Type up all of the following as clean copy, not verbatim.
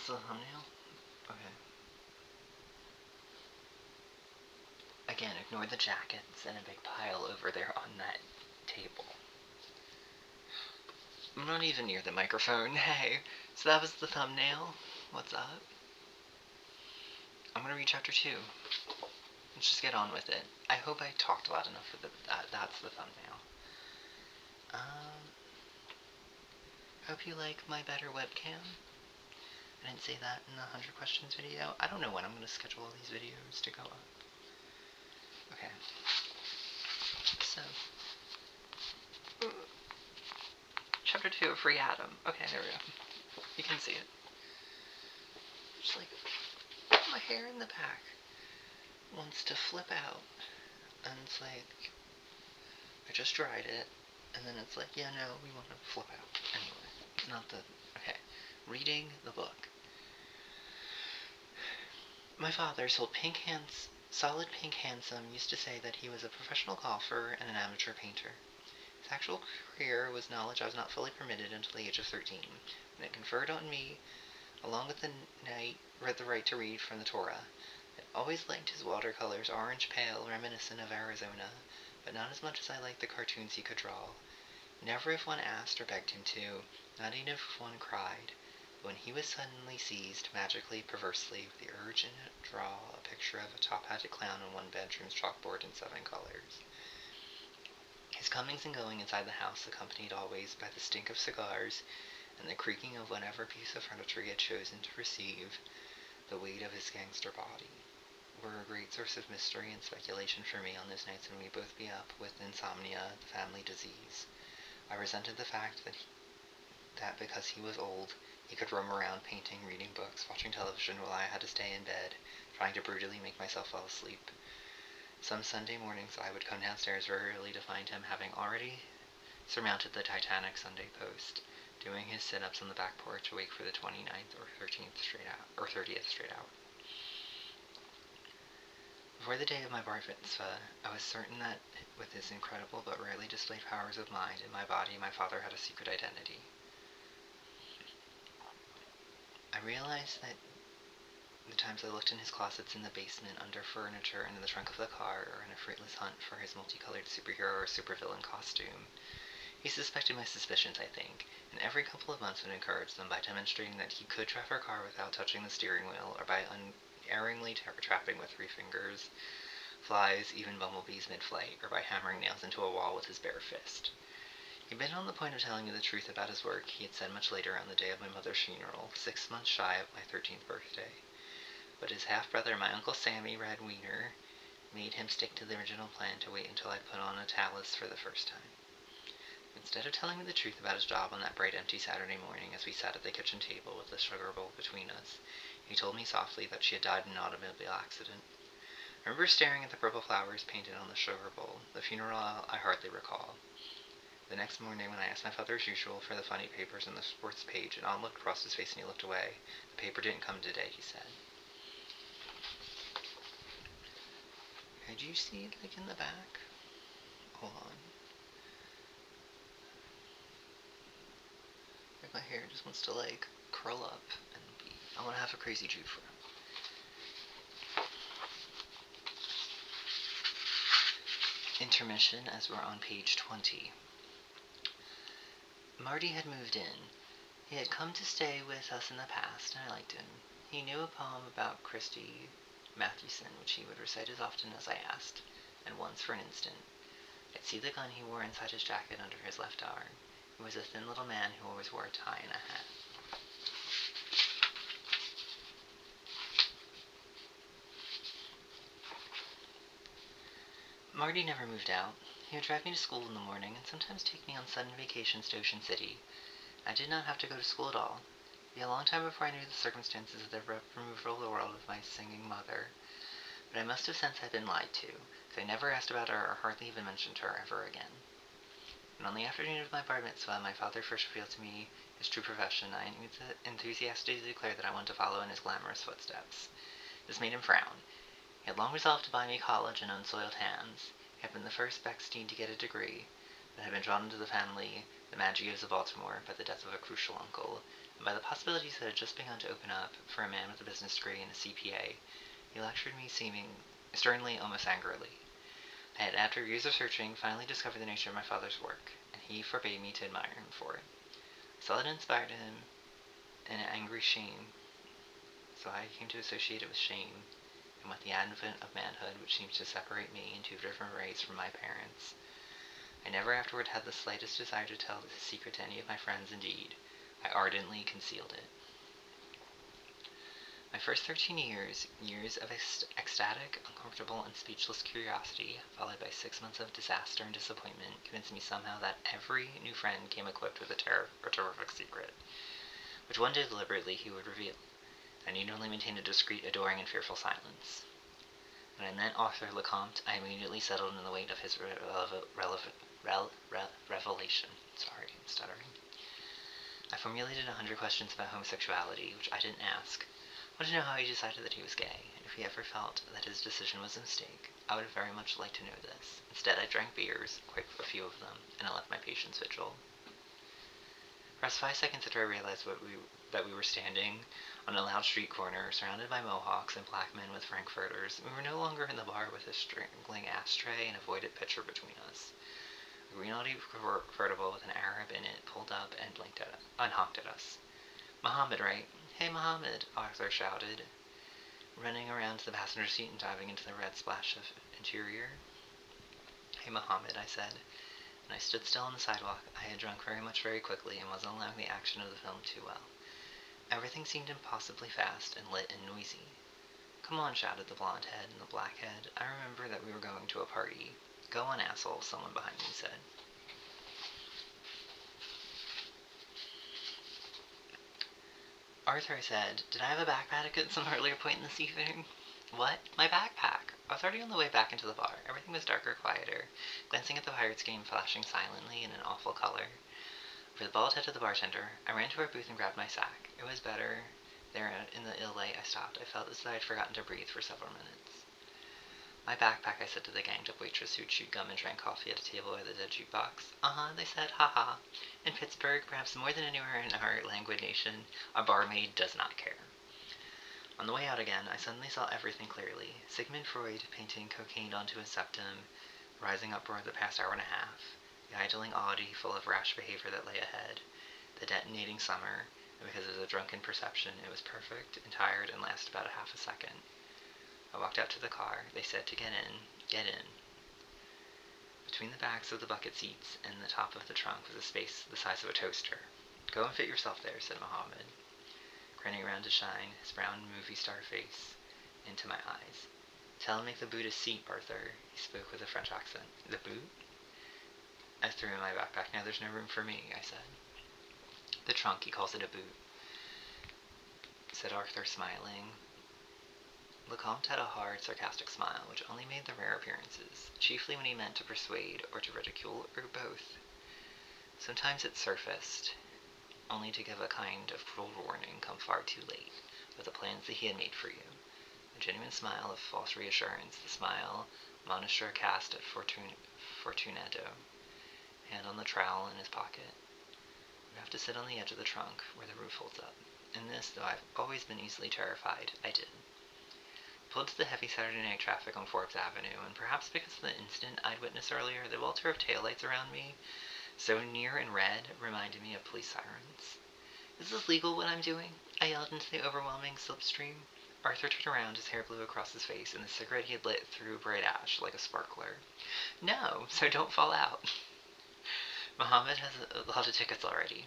this the thumbnail? Okay. Again, ignore the jackets and a big pile over there on that table. I'm not even near the microphone. Hey, so that was the thumbnail. What's up? I'm gonna read chapter 2. Let's just get on with it. I hope I talked loud enough for that's the thumbnail. Hope you like my better webcam. I didn't say that in the 100 questions video. I don't know when I'm gonna schedule all these videos to go up. Okay. So, chapter 2 of Free Adam. Okay, there we go. You can see it. Just like, my hair in the back wants to flip out. And it's like, I just dried it. And then it's like, yeah, no, we want to flip out. Anyway, not the, okay. Reading the book. My father, solid pink handsome, used to say that he was a professional golfer and an amateur painter. His actual career was knowledge I was not fully permitted until the age of 13, when it conferred on me, along with the right to read from the Torah. I always liked his watercolors, orange pale, reminiscent of Arizona, but not as much as I liked the cartoons he could draw. Never if one asked or begged him to, not even if one cried. But when he was suddenly seized, magically, perversely, with the urge to draw a picture of a top-hatted clown on one bedroom's chalkboard in 7 colors. His comings and going inside the house, accompanied always by the stink of cigars and the creaking of whatever piece of furniture he had chosen to receive the weight of his gangster body, were a great source of mystery and speculation for me on those nights when we'd both be up with insomnia, the family disease. I resented the fact that because he was old, he could roam around painting, reading books, watching television while I had to stay in bed, trying to brutally make myself fall asleep. Some Sunday mornings I would come downstairs very early to find him having already surmounted the Titanic Sunday post, doing his sit-ups on the back porch awake for the 29th or 30th straight hour. Before the day of my bar mitzvah, I was certain that with his incredible but rarely displayed powers of mind in my body, my father had a secret identity. I realized that the times I looked in his closets in the basement, under furniture, and in the trunk of the car, or in a fruitless hunt for his multicolored superhero or supervillain costume, he suspected my suspicions, I think, and every couple of months would encourage them by demonstrating that he could drive our car without touching the steering wheel, or by unerringly trapping with 3 fingers flies, even bumblebees mid-flight, or by hammering nails into a wall with his bare fist. He'd been on the point of telling me the truth about his work, he had said much later on the day of my mother's funeral, 6 months shy of my 13th birthday. But his half-brother, my Uncle Sammy Red Wiener, made him stick to the original plan to wait until I put on a talus for the first time. Instead of telling me the truth about his job on that bright empty Saturday morning as we sat at the kitchen table with the sugar bowl between us, he told me softly that she had died in an automobile accident. I remember staring at the purple flowers painted on the sugar bowl. The funeral I hardly recall. The next morning, when I asked my father as usual for the funny papers on the sports page, an odd look crossed his face and he looked away. The paper didn't come today, he said. Okay, do you see it, like, in the back? Hold on. Like, my hair just wants to, like, curl up and be... I want to have a crazy Jew fro. Intermission, as we're on page 20. Marty had moved in. He had come to stay with us in the past, and I liked him. He knew a poem about Christy Mathewson, which he would recite as often as I asked, and once for an instant. I'd see the gun he wore inside his jacket under his left arm. He was a thin little man who always wore a tie and a hat. Marty never moved out. He would drive me to school in the morning and sometimes take me on sudden vacations to Ocean City. I did not have to go to school at all. It would be a long time before I knew the circumstances of the removal of the world of my singing mother. But I must have since had been lied to, because I never asked about her or hardly even mentioned her ever again. And on the afternoon of my bar mitzvah, my father first revealed to me his true profession. I enthusiastically declared that I wanted to follow in his glamorous footsteps. This made him frown. He had long resolved to buy me college in unsoiled hands. He had been the first Beckstein to get a degree, but had been drawn into the family, the Maggios of Baltimore, by the death of a crucial uncle, and and by the possibilities that had just begun to open up for a man with a business degree and a CPA, he lectured me seeming sternly, almost angrily. I had, after years of searching, finally discovered the nature of my father's work, and he forbade me to admire him for it. I saw that it inspired him an angry shame, so I came to associate it with shame, and with the advent of manhood, which seems to separate me in two different ways from my parents. I never afterward had the slightest desire to tell this secret to any of my friends. Indeed, I ardently concealed it. My first 13 years of ecstatic, uncomfortable, and speechless curiosity, followed by 6 months of disaster and disappointment, convinced me somehow that every new friend came equipped with a terrific secret, which one day deliberately he would reveal. I need only maintain a discreet, adoring, and fearful silence. When I met Arthur Lecomte, I immediately settled in the weight of his revelation. Sorry, I'm stuttering. I formulated 100 questions about homosexuality, which I didn't ask. I wanted to know how he decided that he was gay, and if he ever felt that his decision was a mistake. I would have very much liked to know this. Instead, I drank beers, quite a few of them, and I left my patient's vigil. Perhaps 5 seconds after I realized that we were standing on a loud street corner, surrounded by Mohawks and black men with Frankfurters, we were no longer in the bar with a strangling ashtray and a voided pitcher between us. A green Audi convertible with an Arab in it pulled up and honked at us. Mohammed, right? Hey, Mohammed, Arthur shouted, running around to the passenger seat and diving into the red splash of interior. Hey, Mohammed, I said, and I stood still on the sidewalk. I had drunk very quickly, and wasn't allowing the action of the film too well. Everything seemed impossibly fast and lit and noisy. Come on, shouted the blonde head and the black head. I remember that we were going to a party. Go on, asshole, someone behind me said. Arthur, I said, did I have a backpack at some earlier point in this evening? What? My backpack! I was already on the way back into the bar. Everything was darker, quieter. Glancing at the Pirates game flashing silently in an awful color over the bald head of the bartender, I ran to our booth and grabbed my sack. It was better. There, in the ill light, I stopped. I felt as though I had forgotten to breathe for several minutes. My backpack, I said to the ganged-up waitress who chewed gum and drank coffee at a table by the dead jukebox. Uh-huh, they said, ha-ha. In Pittsburgh, perhaps more than anywhere in our languid nation, a barmaid does not care. On the way out again, I suddenly saw everything clearly. Sigmund Freud painting cocaine onto his septum, rising uproar of the past hour and a half, the idling Audi full of rash behavior that lay ahead, the detonating summer, and because of the drunken perception, it was perfect and tired and lasted about a half a second. I walked out to the car. They said to get in. Get in. Between the backs of the bucket seats and the top of the trunk was a space the size of a toaster. Go and fit yourself there, said Mohammed, grinning around to shine his brown movie star face into my eyes. Tell him make the boot a seat, Arthur. He spoke with a French accent. The boot? I threw in my backpack. Now there's no room for me, I said. The trunk, he calls it a boot, said Arthur, smiling. Lecomte had a hard, sarcastic smile, which only made the rare appearances, chiefly when he meant to persuade or to ridicule, or both. Sometimes it surfaced, only to give a kind of cruel warning come far too late, of the plans that he had made for you. A genuine smile of false reassurance, the smile Monistra cast at Fortunato, hand on the trowel in his pocket. You have to sit on the edge of the trunk, where the roof holds up. And this, though I've always been easily terrified, I did. Pulled to the heavy Saturday night traffic on Forbes Avenue, and perhaps because of the incident I'd witnessed earlier, the welter of taillights around me, so near and red, reminded me of police sirens. Is this legal, what I'm doing? I yelled into the overwhelming slipstream. Arthur turned around, his hair blew across his face, and the cigarette he had lit threw bright ash like a sparkler. No, so don't fall out. Mohammed has a lot of tickets already.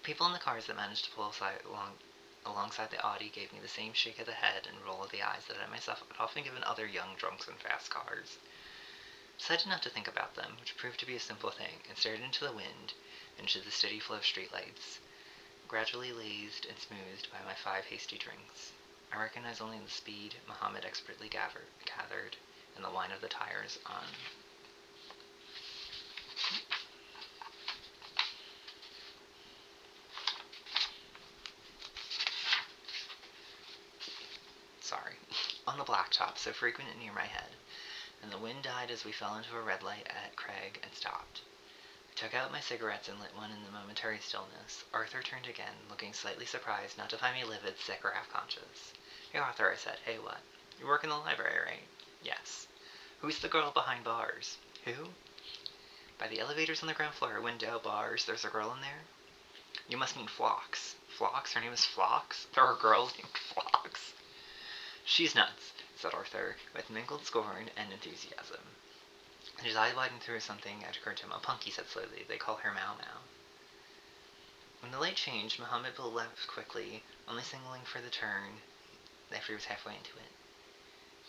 People in the cars that managed to pull alongside the Audi gave me the same shake of the head and roll of the eyes that I myself had often given other young drunks in fast cars. Decided not to think about them, which proved to be a simple thing, and stared into the wind, into the steady flow of streetlights, gradually lathed and smoothed by my 5 hasty drinks. I recognized only the speed Mohammed expertly gathered, and the whine of the tires on. On the blacktop, so frequent near my head, and the wind died as we fell into a red light at Craig and stopped. I Took out my cigarettes and lit one in the momentary stillness. Arthur turned again, looking slightly surprised not to find me livid, sick, or half-conscious. "Hey, Arthur," I said. "Hey, what?" "You work in the library, right?" "Yes." "Who's the girl behind bars?" "Who?" "By the elevators on the ground floor, window, bars, there's a girl in there?" "You must mean Phlox." "Phlox? Her name is Phlox? There are girls named Phlox?" "She's nuts," said Arthur, with mingled scorn and enthusiasm. And his eye widened through something had occurred to him. "A punk," he said slowly. "They call her Mau Mau." When the light changed, Mohammed left quickly, only signaling for the turn after he was halfway into it.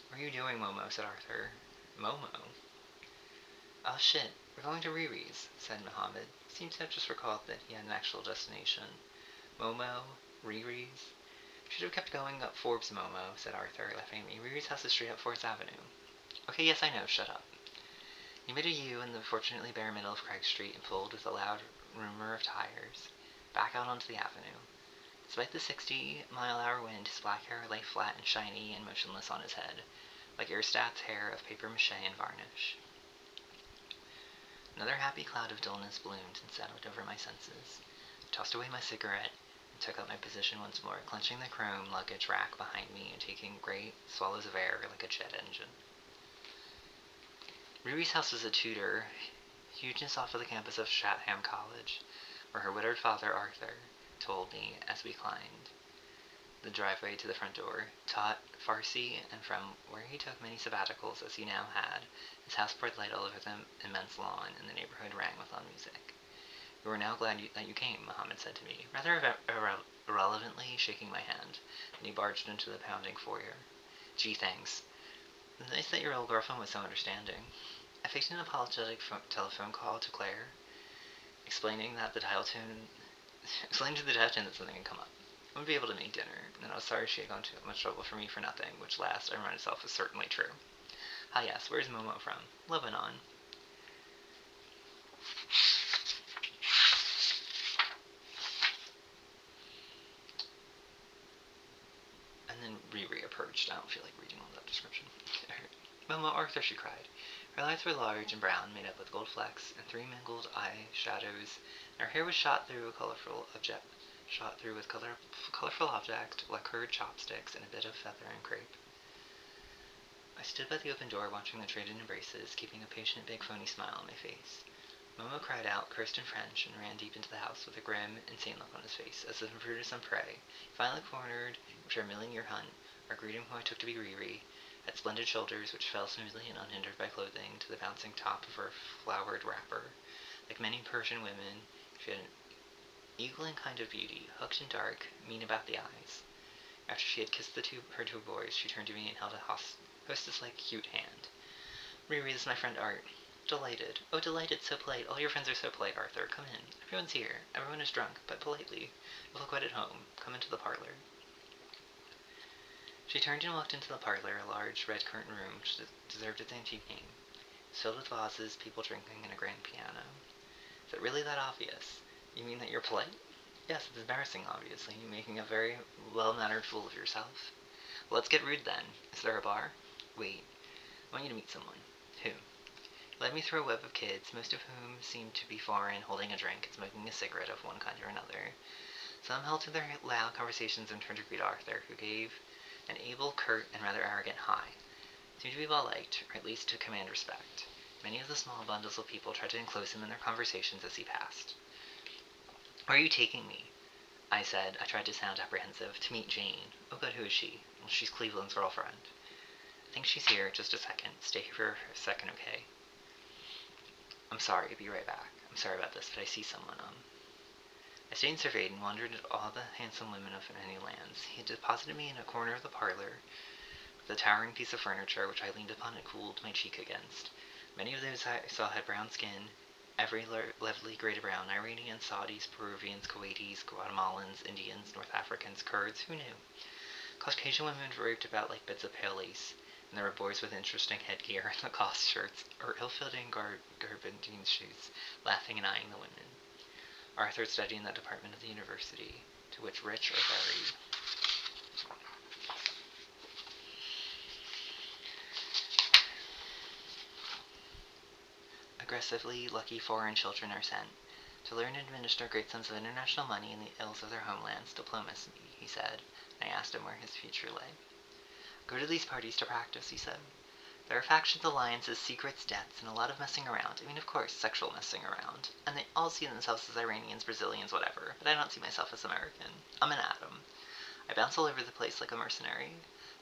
"What are you doing, Momo?" said Arthur. "Momo?" "Oh shit, we're going to Riri's," said Mohammed. He seemed to have just recalled that he had an actual destination. Momo? Riri's? "Should have kept going up Forbes, Momo," said Arthur, laughing at me. "Riri's house is straight up Forbes Avenue." "Okay, yes, I know, shut up." He made a U in the fortunately bare middle of Craig Street and pulled, with a loud rumor of tires, back out onto the avenue. Despite the 60-mile-an-hour wind, his black hair lay flat and shiny and motionless on his head, like Erstat's hair of papier-mâché and varnish. Another happy cloud of dullness bloomed and settled over my senses. I tossed away my cigarette and took up my position once more, clenching the chrome luggage rack behind me and taking great swallows of air like a jet engine. Ruby's house was a Tudor hugeness off of the campus of Chatham College, where her widowed father, Arthur, told me as we climbed the driveway to the front door. Taught Farsi, and from where he took many sabbaticals as he now had, his house poured light all over the immense lawn, and the neighborhood rang with loud music. "You are now glad that you came," Mohammed said to me, rather irrelevantly, shaking my hand, and he barged into the pounding foyer. "Gee, thanks. It's nice that your old girlfriend was so understanding." I faked an apologetic telephone call to Claire, explaining to the dial tone that something had come up. I wouldn't be able to make dinner, and I was sorry she had gone to much trouble for me for nothing, which last, I reminded myself, was certainly true. "Ah yes, where's Momo from?" "Lebanon." And then Riri approached. I don't feel like reading all that description. "Momo, Arthur," she cried. Her eyes were large and brown, made up with gold flecks and 3 mingled eye shadows, and her hair was shot through with colorful object, lacquered chopsticks, and a bit of feather and crepe. I stood by the open door, watching the traded embraces, keeping a patient, big, phony smile on my face. Momo cried out, cursed in French, and ran deep into the house with a grim, insane look on his face, as if in pursuit of some prey. He finally cornered after a million-year hunt, our greeting, who I took to be Riri, had splendid shoulders which fell smoothly and unhindered by clothing to the bouncing top of her flowered wrapper. Like many Persian women, she had an eagling kind of beauty, hooked and dark, mean about the eyes. After she had kissed her two boys, she turned to me and held a hostess-like cute hand. "Riri, this is my friend Art." "Delighted." "Oh, delighted, so polite. All your friends are so polite, Arthur. Come in. Everyone's here. Everyone is drunk, but politely. You'll feel quite at home. Come into the parlor." She turned and walked into the parlor, a large, red-curtained room which deserved its antique name. It was filled with vases, people drinking, and a grand piano. "Is it really that obvious? You mean that you're polite?" "Yes, it's embarrassing, obviously. You're making a very well-mannered fool of yourself." "Well, let's get rude, then. Is there a bar?" "Wait. I want you to meet someone." "Who?" He led me through a web of kids, most of whom seemed to be foreign, holding a drink and smoking a cigarette of one kind or another. Some held to their loud conversations and turned to greet Arthur, who gave an able, curt, and rather arrogant hi. He seemed to be well-liked, or at least to command respect. Many of the small bundles of people tried to enclose him in their conversations as he passed. "Where are you taking me?" I said. I tried to sound apprehensive. "To meet Jane." "Oh good, who is she?" "Well, she's Cleveland's girlfriend." "I think she's here. Just a second. Stay here for a second, okay?" "I'm sorry. Be right back. I'm sorry about this, but I see someone, I stayed and surveyed and wondered at all the handsome women of many lands. He had deposited me in a corner of the parlor with a towering piece of furniture which I leaned upon and cooled my cheek against. Many of those I saw had brown skin, every lovely grade of brown: Iranians, Saudis, Peruvians, Kuwaitis, Guatemalans, Indians, North Africans, Kurds, who knew? Caucasian women draped about like bits of pale lace, and there were boys with interesting headgear and Lacoste shirts, or ill-fitting garbardine shoes, laughing and eyeing the women. Arthur studied in that department of the university, to which rich are buried. A progressively lucky foreign children are sent to learn and administer great sums of international money in the ills of their homelands. Diplomacy, he said, and I asked him where his future lay. Go to these parties to practice, he said. There are factions, alliances, secrets, debts, and a lot of messing around. I mean, of course, sexual messing around. And they all see themselves as Iranians, Brazilians, whatever, but I don't see myself as American. I'm an atom. I bounce all over the place like a mercenary.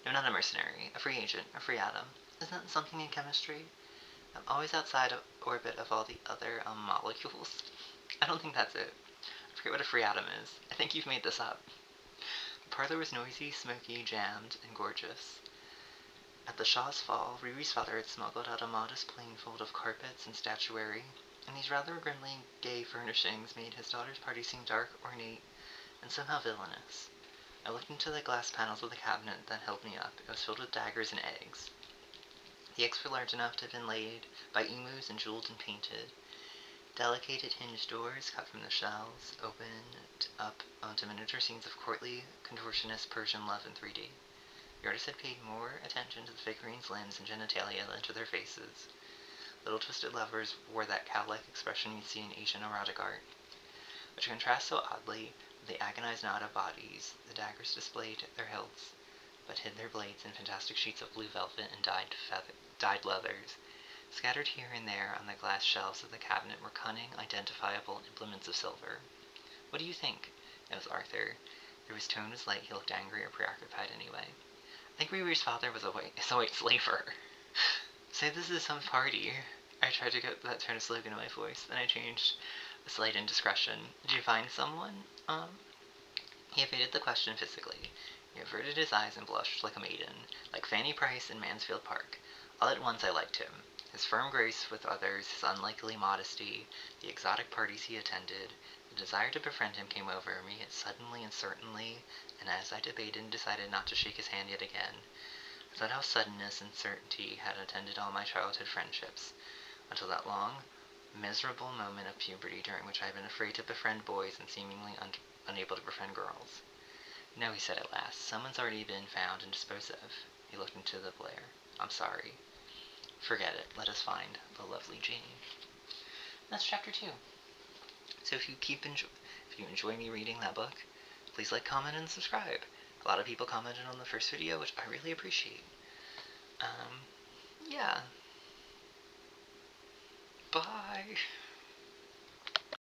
No, not a mercenary. A free agent. A free atom. Isn't that something in chemistry? I'm always outside of orbit of all the other molecules. I don't think that's it. I forget what a free atom is. I think you've made this up. The parlor was noisy, smoky, jammed, and gorgeous. At the Shah's fall, Riri's father had smuggled out a modest plainfold of carpets and statuary, and these rather grimly gay furnishings made his daughter's party seem dark, ornate, and somehow villainous. I looked into the glass panels of the cabinet that held me up. It was filled with daggers and eggs. The eggs were large enough to have been laid by emus and jeweled and painted. Delicate hinged doors, cut from the shells, opened up onto miniature scenes of courtly, contortionist Persian love in 3D. The artist had paid more attention to the figurines' limbs and genitalia than to their faces. Little twisted lovers wore that cow-like expression you'd see in Asian erotic art, which contrasts so oddly with the agonized knot of bodies. The daggers displayed their hilts, but hid their blades in fantastic sheets of blue velvet and dyed leathers. Scattered here and there on the glass shelves of the cabinet were cunning, identifiable implements of silver. What do you think? It was Arthur. Though his tone was light, he looked angry or preoccupied anyway. I think Riri's father was a white slaver. Say this is some party. I tried to get that tone of slogan in my voice, then I changed a slight indiscretion. Did you find someone? He evaded the question physically. He averted his eyes and blushed like a maiden, like Fanny Price in Mansfield Park. All at once I liked him. His firm grace with others, his unlikely modesty, the exotic parties he attended, the desire to befriend him came over me suddenly and certainly, and as I debated and decided not to shake his hand yet again, I thought how suddenness and certainty had attended all my childhood friendships, until that long, miserable moment of puberty during which I had been afraid to befriend boys and seemingly unable to befriend girls. No, he said at last, someone's already been found and disposed of. He looked into the glare. I'm sorry. Forget it. Let us find the lovely Janie. That's chapter 2. So if you enjoy me reading that book, please like, comment, and subscribe. A lot of people commented on the first video, which I really appreciate. Yeah. Bye.